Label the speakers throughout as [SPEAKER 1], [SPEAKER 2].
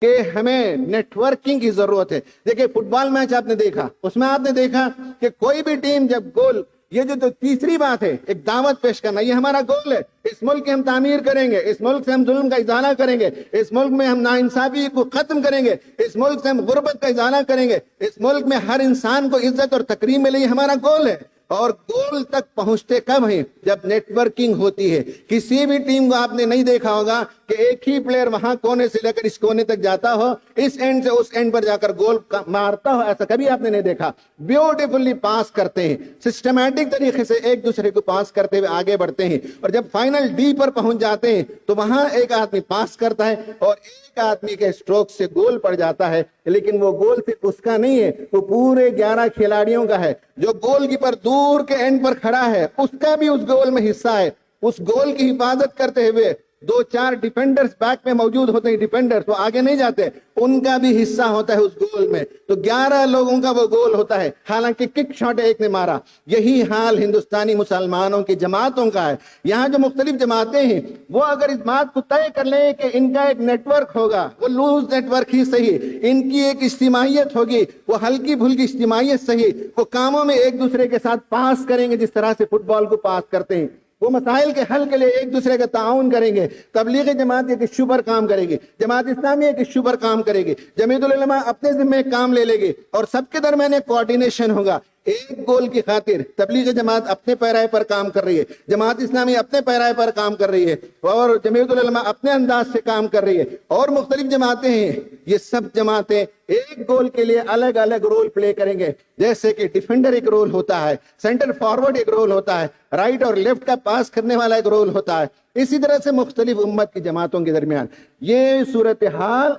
[SPEAKER 1] کہ ہمیں net working کی ضرورت ہے۔ دیکھیں فٹ بال میچ آپ نے دیکھا، اس میں آپ نے دیکھا کہ کوئی بھی ٹیم جب گول، یہ جو تیسری بات ہے ایک دعوت پیش کرنا، یہ ہمارا گول ہے۔ اس ملک کی ہم تعمیر کریں گے، اس ملک سے ہم ظلم کا ازالہ کریں گے، اس ملک میں ہم ناانصافی کو ختم کریں گے، اس ملک سے ہم غربت کا ازالہ کریں گے، اس ملک میں ہر انسان کو عزت اور تکریم ملے، یہ ہمارا گول ہے۔ اور گول تک پہنچتے کب ہیں؟ جب نیٹ ورکنگ ہوتی ہے۔ کسی بھی ٹیم کو آپ نے نہیں دیکھا ہوگا کہ ایک ہی پلیئر وہاں کونے سے لے کر اس کونے تک جاتا ہو، اس اینڈ سے اس اینڈ پر جا کر گول مارتا ہو، ایسا کبھی آپ نے نہیں دیکھا۔ بیوٹیفلی پاس کرتے ہیں، سسٹمیٹک طریقے سے ایک دوسرے کو پاس کرتے ہوئے آگے بڑھتے ہیں، اور جب فائنل ڈی پر پہنچ جاتے ہیں تو وہاں ایک آدمی پاس کرتا ہے اور ایک آدمی کے سٹروک سے گول پڑ جاتا ہے، لیکن وہ گول صرف اس کا نہیں ہے، وہ پورے 11 کھلاڑیوں کا ہے۔ جو گول کیپر دور کے اینڈ پر کھڑا ہے اس کا بھی اس گول میں حصہ ہے۔ اس گول کی حفاظت کرتے ہوئے 2-4 ڈیفینڈرز بیک میں موجود ہوتے ہیں، ڈیفینڈرز وہ آگے نہیں جاتے، ان کا بھی حصہ ہوتا ہے اس گول میں۔ تو 11 لوگوں کا وہ گول ہوتا ہے، حالانکہ کک شاٹ ایک نے مارا۔ یہی حال ہندوستانی مسلمانوں کی جماعتوں کا ہے۔ یہاں جو مختلف جماعتیں ہیں وہ اگر اس بات کو طے کر لیں کہ ان کا ایک نیٹ ورک ہوگا، وہ لوز نیٹ ورک ہی صحیح، ان کی ایک اجتماعیت ہوگی، وہ ہلکی پھلکی اجتماعیت صحیح، وہ کاموں میں ایک دوسرے کے ساتھ پاس کریں گے جس طرح سے فٹ بال کو پاس کرتے ہیں، وہ مسائل کے حل کے لیے ایک دوسرے کا تعاون کریں گے۔ تبلیغی جماعت ایک ایشو پر کام کرے گی، جماعت اسلامی ایک ایشو پر کام کرے گی، جمعیت العلماء اپنے ذمہ ایک کام لے گی، اور سب کے درمیان ایک کوارڈینیشن ہوگا۔ ایک گول کی خاطر تبلیغی جماعت اپنے پیرائے پر کام کر رہی ہے، جماعت اسلامی اپنے پیرائے پر کام کر رہی ہے، اور جمعیت العلماء اپنے انداز سے کام کر رہی ہے، اور مختلف جماعتیں ہیں۔ یہ سب جماعتیں ایک گول کے لیے الگ الگ رول پلے کریں گے، جیسے کہ ڈیفینڈر ایک رول ہوتا ہے، سینٹر فارورڈ ایک رول ہوتا ہے، رائٹ اور لیفٹ کا پاس کرنے والا ایک رول ہوتا ہے۔ اسی طرح سے مختلف امت کی جماعتوں کے درمیان یہ صورتحال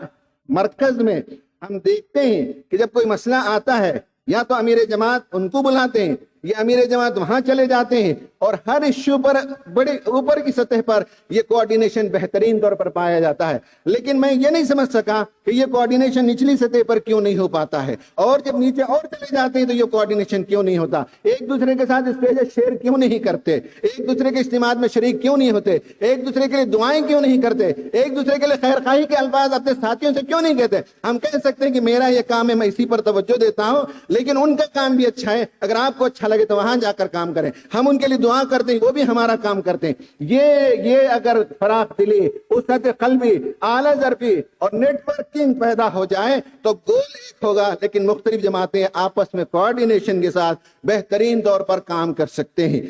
[SPEAKER 1] مرکز میں ہم دیکھتے ہیں کہ جب کوئی مسئلہ آتا ہے یا تو امیر جماعت ان کو بلاتے ہیں یا امیر جماعت وہاں چلے جاتے ہیں، اور ہر ایشو پر بڑے اوپر کی سطح پر یہ کوارڈینیشن بہترین طور پر پایا جاتا ہے۔ لیکن میں یہ نہیں سمجھ سکا کہ یہ کوارڈینیشن نچلی سطح پر کیوں نہیں ہو پاتا ہے، اور جب نیچے اور چلے جاتے ہیں تو یہ کوارڈینیشن کیوں نہیں ہوتا، ایک دوسرے کے ساتھ اسٹیجز شیئر کیوں نہیں کرتے، ایک دوسرے کے اجتماعات میں شریک کیوں نہیں ہوتے، ایک دوسرے کے لیے دعائیں کیوں نہیں کرتے، ایک دوسرے کے لیے خیر خواہی کے الفاظ اپنے ساتھیوں سے کیوں نہیں کہتے۔ ہم کہہ سکتے ہیں کہ میرا یہ کام ہے، میں اسی پر توجہ دیتا ہوں، لیکن ان کا کام بھی اچھا ہے، اگر آپ کو اچھا لگے تو وہاں جا کر کام کریں، ہم ان کے لیے دعا کرتے ہیں، وہ بھی ہمارا کام کرتے ہیں۔ یہ اگر فراخ دلی، وسعت قلبی، اعلیٰ ظرفی اور نیٹ ورکنگ پیدا ہو جائے تو گول ایک ہوگا، لیکن مختلف جماعتیں آپس میں کوارڈینیشن کے ساتھ بہترین طور پر کام کر سکتے ہیں۔